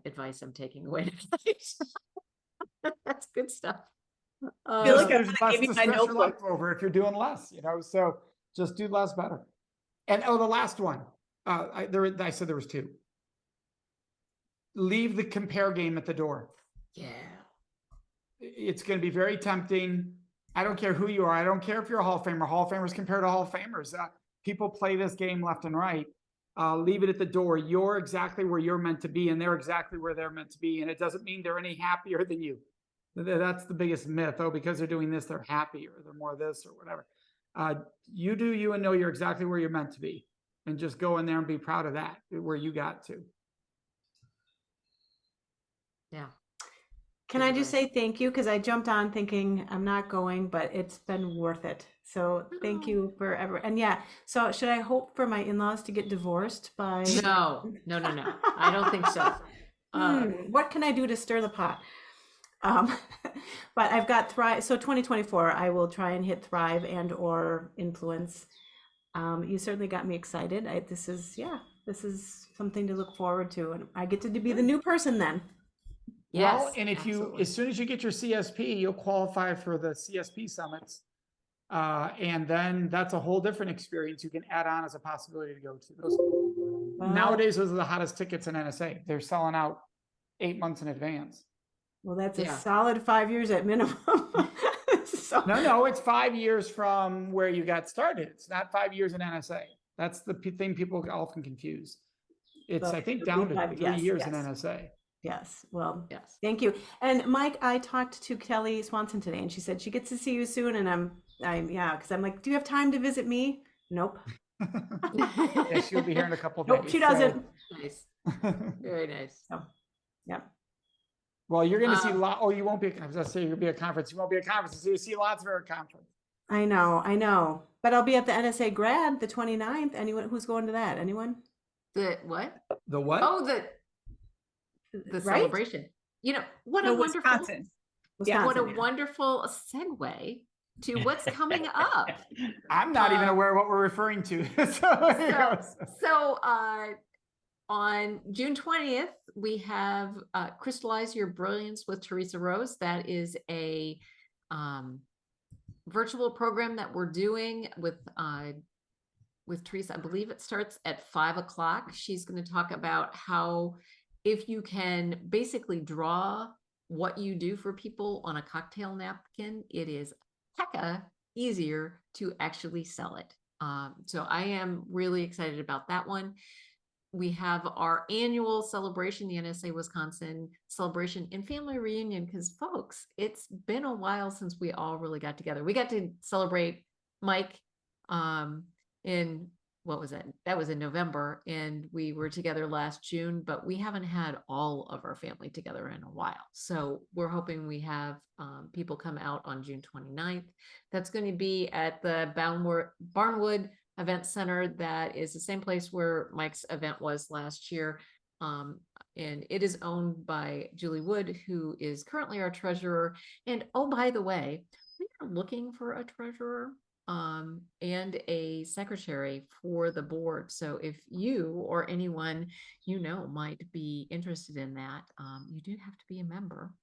advice I'm taking away tonight. That's good stuff.
I feel like I
There's
want to
less
give you
to
my
stress your
notebook.
life over if you're doing less, so just do less better. And the last one, I said there was 2. Leave the compare game at the door.
Yeah.
It's going to be very tempting. I don't care who you are. I don't care if you're a Hall of Famer. Hall of Famers compare to Hall of Famers. People play this game left and right. Leave it at the door. You're exactly where you're meant to be, and they're exactly where they're meant to be. And it doesn't mean they're any happier than you. That's the biggest myth. Oh, because they're doing this, they're happy, or they're more this or whatever. You do you, and know you're exactly where you're meant to be. And just go in there and be proud of that, where you got to.
Yeah.
Can I just say thank you? Because I jumped on thinking I'm not going, but it's been worth it. So thank you for and yeah. So should I hope for my in-laws to get divorced by?
No. I don't think so.
What can I do to stir the pot? But I've got Thrive. So 2024, I will try and hit Thrive and or Influence. You certainly got me excited. This is something to look forward to, and I get to be the new person then.
Yes,
well, and if
absolutely.
as soon as you get your CSP, you'll qualify for the CSP summits. And then that's a whole different experience you can add on as a possibility to go to. Nowadays, those are the hottest tickets in NSA. They're selling out 8 months in advance.
Well, that's a solid 5 years at minimum.
No, it's 5 years from where you got started. It's not 5 years in NSA. That's the thing people often confuse. It's, I think, down to 3 years in NSA.
Yes. Well,
yes.
Thank you. And Mike, I talked to Kelly Swanson today, and she said she gets to see you soon. And because I'm like, do you have time to visit me? Nope.
Yeah, she'll be here in a couple of days.
Nope, she doesn't.
Nice. Very nice.
So, yeah.
Well, you're going to see a lot. Oh, you won't be. I was going to say you'll be at a conference. You won't be at a conference. So you see lots of her at conference.
I know. But I'll be at the NSA grad the 29th. Anyone who's going to that? Anyone?
The what?
The what?
Oh, the celebration. What a wonderful
Wisconsin.
what a wonderful segue to what's coming up.
I'm not even aware of what we're referring to.
On June 20th, we have Crystallize Your Brilliance with Teresa Rose. That is a virtual program that we're doing with Teresa. I believe it starts at 5 o'clock. She's going to talk about how if you can basically draw what you do for people on a cocktail napkin, it is hecka easier to actually sell it. So I am really excited about that one. We have our annual celebration, the NSA Wisconsin celebration and family reunion, because folks, it's been a while since we all really got together. We got to celebrate Mike in, what was it? That was in November, and we were together last June, but we haven't had all of our family together in a while. So we're hoping we have people come out on June 29th. That's going to be at the Barnwood Event Center. That is the same place where Mike's event was last year. And it is owned by Julie Wood, who is currently our treasurer. And oh, by the way, we are looking for a treasurer and a secretary for the board. So if you or anyone you know might be interested in that, you do have to be a member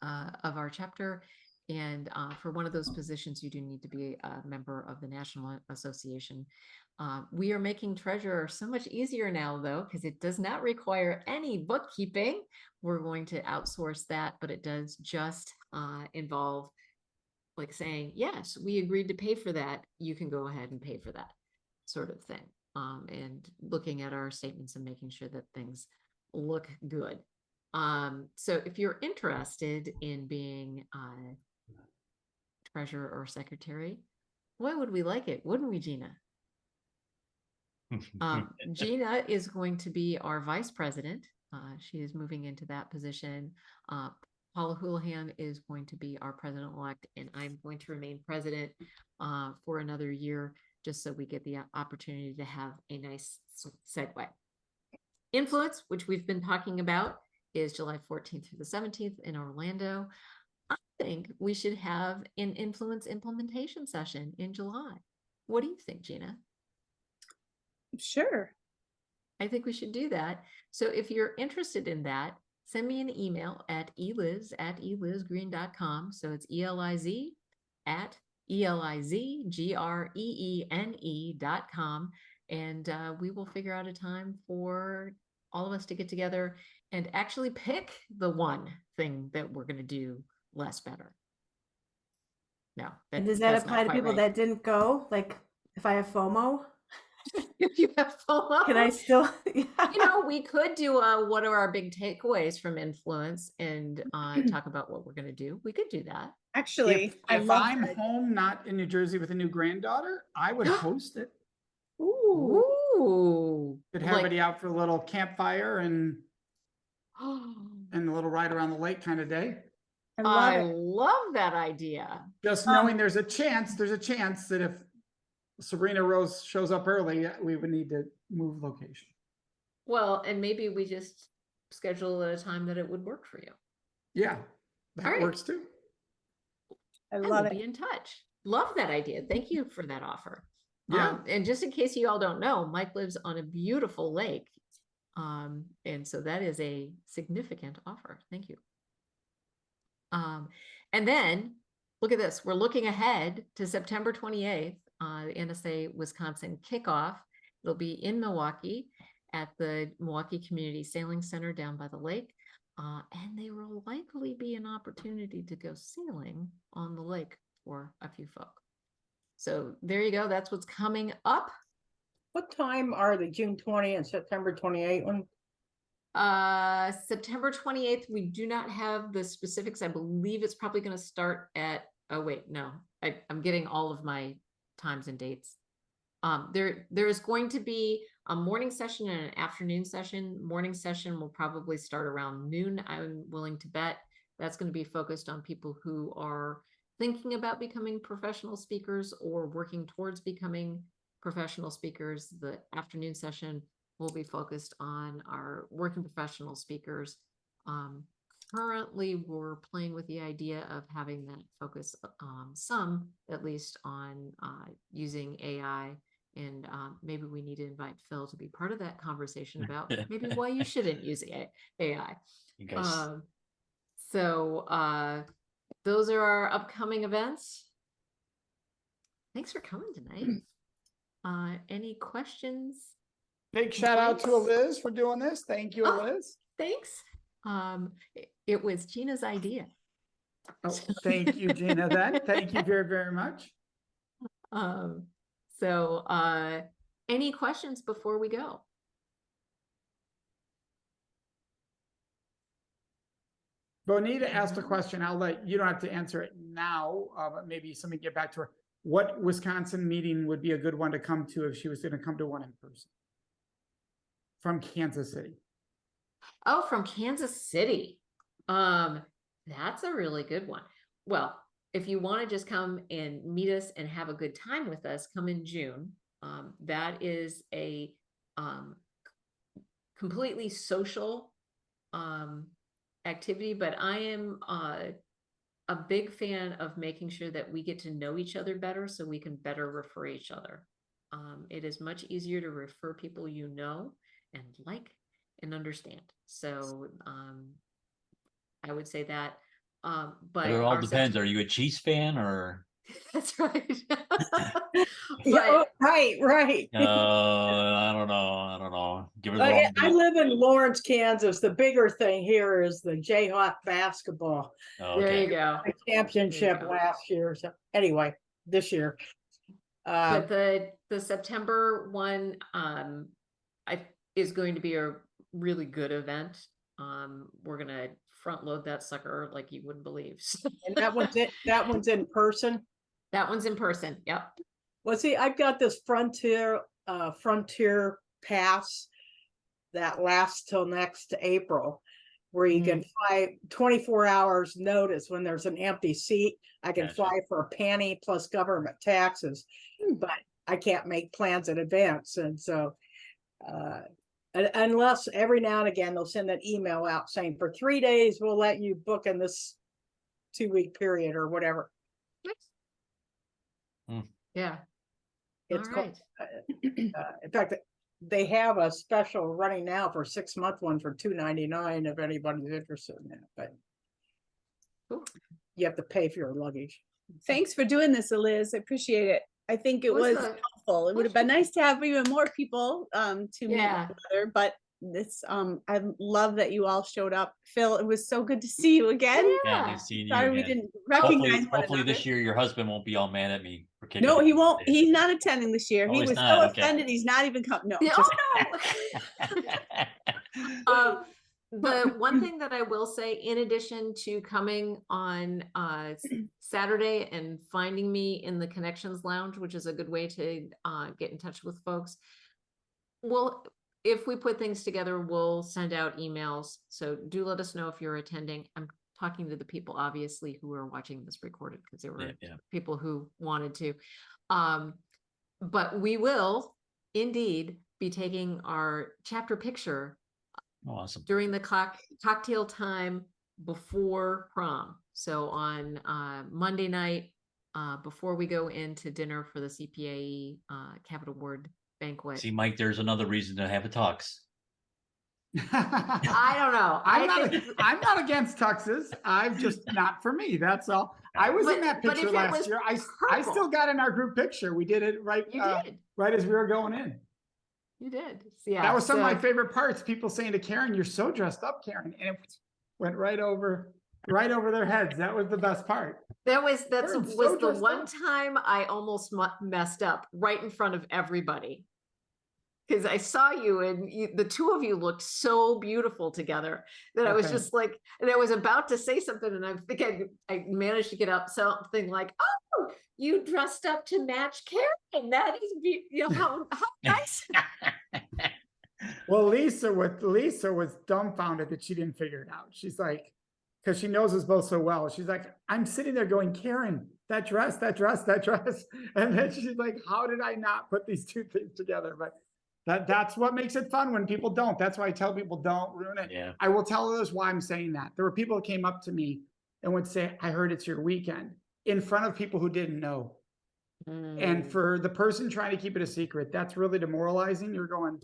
of our chapter. And for one of those positions, you do need to be a member of the National Association. We are making treasurer so much easier now, though, because it does not require any bookkeeping. We're going to outsource that, but it does just involve like saying, yes, we agreed to pay for that. You can go ahead and pay for that sort of thing. And looking at our statements and making sure that things look good. So if you're interested in being treasurer or secretary, boy, would we like it, wouldn't we, Gina? Gina is going to be our vice president. She is moving into that position. Paula Houlihan is going to be our president-elect, and I'm going to remain president for another year, just so we get the opportunity to have a nice segue. Influence, which we've been talking about, is July 14th through the 17th in Orlando. I think we should have an influence implementation session in July. What do you think, Gina?
Sure.
I think we should do that. So if you're interested in that, send me an email at eliz@elizgreen.com. So it's ELIZ@ELIZGREENE.com. And we will figure out a time for all of us to get together and actually pick the one thing that we're going to do less better. No.
And does that
that's
apply
not
to
quite
people
right.
that didn't go? Like if I have FOMO,
If you have FOMO,
can I still?
you know, we could do what are our big takeaways from influence and talk about what we're going to do. We could do that.
Actually, I
If
love
I'm
that.
home, not in New Jersey with a new granddaughter, I would host it.
Ooh.
Ooh.
Could have everybody out for a little campfire and a little ride around the lake kind of day.
I love
I
it.
love that idea.
Just knowing there's a chance that if Sabrina Rose shows up early, we would need to move location.
Well, and maybe we just schedule at a time that it would work for you.
Yeah, that
All right.
works too.
I
I
love
will
it.
be in touch. Love that idea. Thank you for that offer.
Yeah.
And just in case you all don't know, Mike lives on a beautiful lake. And so that is a significant offer. Thank you. And then look at this. We're looking ahead to September 28th, the NSA Wisconsin kickoff. It'll be in Milwaukee at the Milwaukee Community Sailing Center down by the lake. And there will likely be an opportunity to go sailing on the lake for a few folk. So there you go. That's what's coming up.
What time are the June 20 and September 28 one?
September 28th, we do not have the specifics. I believe it's probably going to start at, oh wait, no, I'm getting all of my times and dates. There is going to be a morning session and an afternoon session. Morning session will probably start around noon. I'm willing to bet that's going to be focused on people who are thinking about becoming professional speakers or working towards becoming professional speakers. The afternoon session will be focused on our working professional speakers. Currently, we're playing with the idea of having that focus some, at least, on using AI And maybe we need to invite Phil to be part of that conversation about maybe why you shouldn't use AI.
You guys,
So those are our upcoming events. Thanks for coming tonight. Any questions?
Big shout out to Liz for doing this. Thank you,
Oh.
Liz.
Thanks. It was Gina's idea.
Oh, thank you, Gina. Then thank you very, very much.
So any questions before we go?
Bonita asked a question. I'll let you don't have to answer it now, but maybe somebody get back to her. What Wisconsin meeting would be a good one to come to if she was going to come to one in person? From Kansas City.
Oh, from Kansas City. That's a really good one. Well, if you want to just come and meet us and have a good time with us, come in June. That is a completely social activity, but I am a big fan of making sure that we get to know each other better so we can better refer each other. It is much easier to refer people you know and like and understand. So I would say that. But
it all depends. Are you a Chiefs fan or?
That's right.
Yeah, right.
I don't know. Give it a
I
little.
live in Lawrence, Kansas. The bigger thing here is the Jayhawk basketball
There you go.
championship last year. So anyway, this year.
But the September one is going to be a really good event. We're gonna front load that sucker like you wouldn't believe.
And that one's in person.
That one's in person. Yep.
Well, see, I've got this Frontier pass that lasts till next April, where you can fly 24 hours notice when there's an empty seat. I can fly for a penny plus government taxes, but I can't make plans in advance. And so, unless every now and again they'll send an email out saying for 3 days we'll let you book in this 2-week period or whatever.
Yeah.
It's
all right.
In fact, they have a special running now for 6-month one for $2.99 if anybody's interested in that. But you have to pay for your luggage.
Thanks for doing this, Liz. I appreciate it. I think it was helpful. It would have been nice to have even more people to meet together, but this I love that you all showed up. Phil, it was so good to see you again.
Yeah, nice seeing you.
Sorry we didn't recognize
hopefully this year your husband won't be all mad at me for kicking.
No, he won't. He's not attending this year. He was so offended he's not even coming. No.
The one thing that I will say, in addition to coming on Saturday and finding me in the Connections Lounge, which is a good way to get in touch with folks, well, if we put things together, we'll send out emails. So do let us know if you're attending. I'm talking to the people, obviously, who are watching this recorded, because there were people who wanted to. But we will indeed be taking our chapter picture during the cocktail time before prom. So on Monday night, before we go into dinner for the CPAE Capital Ward banquet.
See, Mike, there's another reason to have a tux.
I don't know.
I'm not against tuxes. I'm just not for me. That's all. I was in that picture last year. I still got in our group picture. We did it right as we were going in.
You did. Yeah.
That was some of my favorite parts. People saying to Karen, "You're so dressed up, Karen," and it went right over their heads. That was the best part.
That was the one time I almost messed up right in front of everybody. Because I saw you and the two of you looked so beautiful together that I was just like, and I was about to say something, and I think I managed to get up something like, "Oh, you dressed up to match Karen. That is, how nice."
Well, Lisa was dumbfounded that she didn't figure it out. She's like, because she knows us both so well. She's like, I'm sitting there going, "Karen, that dress. And then she's like, how did I not put these two things together? But that's what makes it fun when people don't. That's why I tell people don't ruin it.
Yeah.
I will tell others why I'm saying that. There were people who came up to me and would say, "I heard it's your weekend," in front of people who didn't know. And
Mm,
for the person trying to keep it a secret, that's really demoralizing. You're going,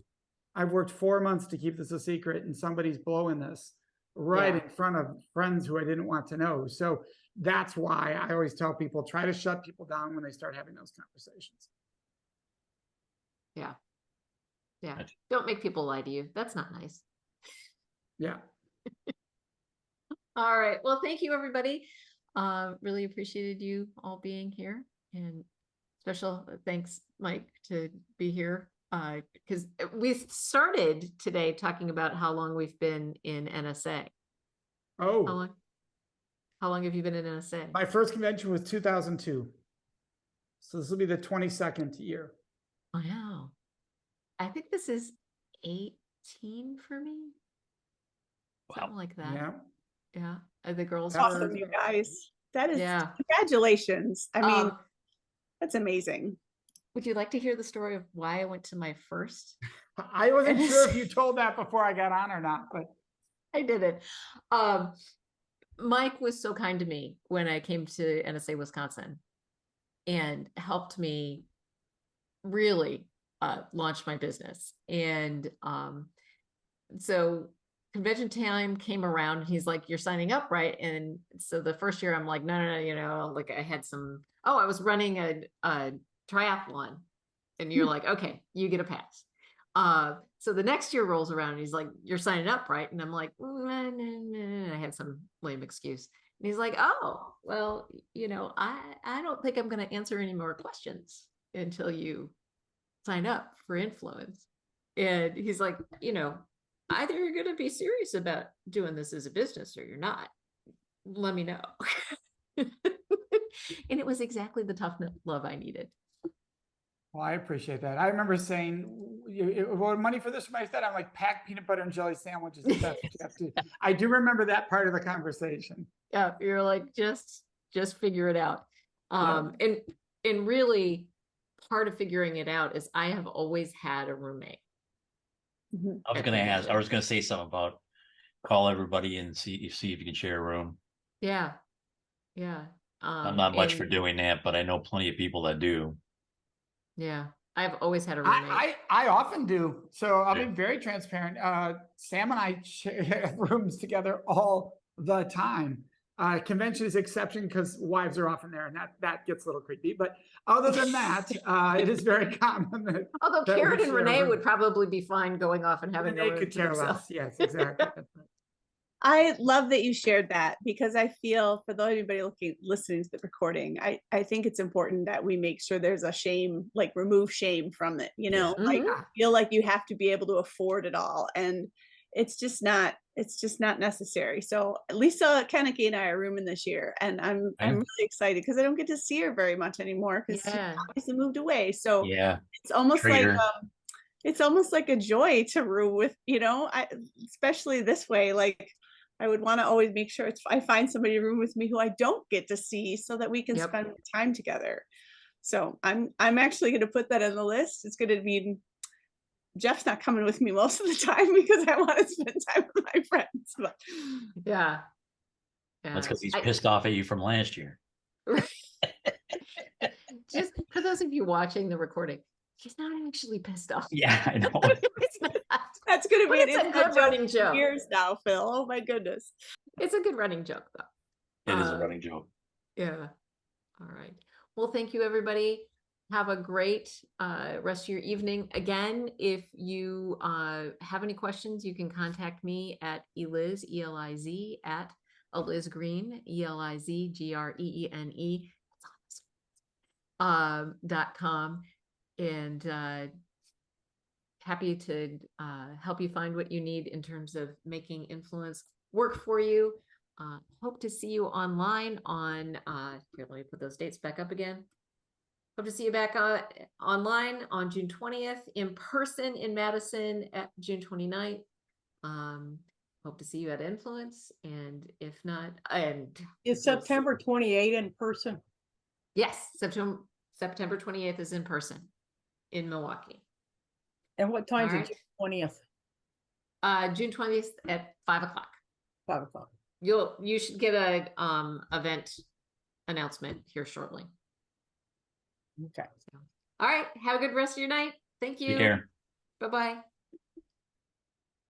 I've worked 4 months to keep this a secret, and somebody's blowing this right
Yeah.
in front of friends who I didn't want to know. So that's why I always tell people, try to shut people down when they start having those conversations.
Yeah. Yeah.
Right.
Don't make people lie to you. That's not nice.
Yeah.
All right. Well, thank you, everybody. Really appreciated you all being here, and special thanks, Mike, to be here. Because we started today talking about how long we've been in NSA. How
Oh,
long? How long have you been in NSA?
my first convention was 2002. So this will be the 22nd year.
Wow. I think this is 18 for me. Something like that.
Yeah.
Yeah. The girls
That's
were,
Awesome, you guys. That is
yeah.
congratulations. I mean,
Um,
that's amazing.
would you like to hear the story of why I went to my first?
I wasn't sure if
NSA.
you told that before I got on or not, but
I did it. Mike was so kind to me when I came to NSA Wisconsin and helped me really launch my business. And so convention time came around, and he's like, "You're signing up, right?" And so the first year I'm like, no, like I had some, I was running a triathlon, and you're like, okay, you get a pass. So the next year rolls around, and he's like, "You're signing up, right?" And I'm like, I had some lame excuse. And he's like, "Oh, well, I don't think I'm going to answer any more questions until you sign up for influence." And he's like, either you're going to be serious about doing this as a business or you're not. Let me know. And it was exactly the tough love I needed.
well, I appreciate that. I remember saying, you want money for this or money for that? I'm like, pack peanut butter and jelly sandwiches if that's what you have to. I do remember that part of the conversation.
Yeah, you're like, just figure it out. And really part of figuring it out is I have always had a roommate.
Mhm.
I was
at
gonna ask, I
convention.
was gonna say something about call everybody and see if you can share a room.
Yeah. Yeah.
I'm not much for
And
doing that, but I know plenty of people that do.
yeah, I've always had a roommate.
I often do. So I'll be
Yeah.
very transparent. Sam and I share rooms together all the time. Convention is exception because wives are often there, and that gets a little creepy. But other than that, it is very common
Although
that we
Karen and
share a
Renee
room.
would probably be fine going off and having a
Renee
room
could
to
care
themselves.
less. Yes, exactly.
I love that you shared that, because I feel for anybody listening to the recording, I think it's important that we make sure there's a shame, like remove shame from it,
Yeah.
like
Mhm.
feel like you have to be able to afford it all. And it's just not necessary. So Lisa Kennedy and I are rooming this year, and I'm really excited because I don't get to see her very much anymore because she
Yeah.
obviously moved away. So
Yeah.
it's almost like
Traitor.
it's almost like a joy to room with, especially this way. Like I would want to always make sure I find somebody to room with me who I don't get to see so that we can
Yep.
spend time together. So I'm actually going to put that on the list. It's going to be Jeff's not coming with me most of the time because I want to spend time with my friends. But
Yeah.
That's
Yeah.
because he's pissed off at you from last year.
Just for those of you watching the recording, she's not actually pissed off.
Yeah, I know.
It's not.
that's going to
But
be an
it's a
inside
good
joke
running
for
joke.
years now, Phil. Oh my goodness.
It's a good running joke, though.
It is a running joke.
Yeah. All right. Well, thank you, everybody. Have a great rest of your evening. Again, if you have any questions, you can contact me at Eliz, E-L-I-Z, at Eliz Green, ELIZGREENE, .com. And happy to help you find what you need in terms of making influence work for you. Hope to see you online on, here, let me put those dates back up again. Hope to see you back online on June 20th, in person in Madison at June 29th. Hope to see you at Influence, and if not, and
Is September 28 in person?
yes, September 28th is in person in Milwaukee.
And what time's
All
it?
right.
June 20th,
June 20th at 5:00.
5:00.
You should get a event announcement here shortly.
Okay.
All right. Have a good rest of your night. Thank you.
Take care.
Bye-bye.